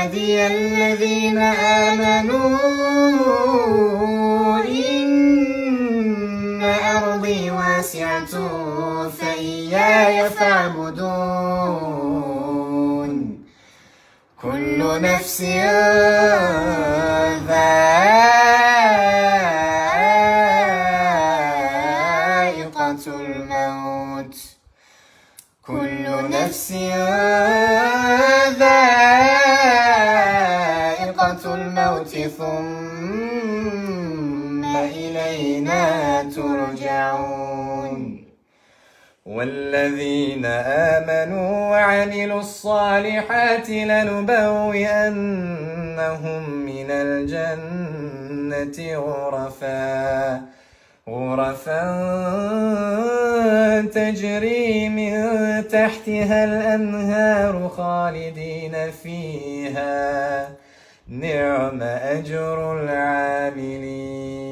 عبادي الذين آمنوا إن أرضي واسعة فإياي فاعبدون كل نفس ذائقة الموت كل نفس ذائقة الموت ثم إلينا ترجعون والذين آمنوا وعملوا الصالحات لنبوئنهم من الجنة غرفا تجري من تحتها الأنهار خالدين فيها نعم أجر العاملين.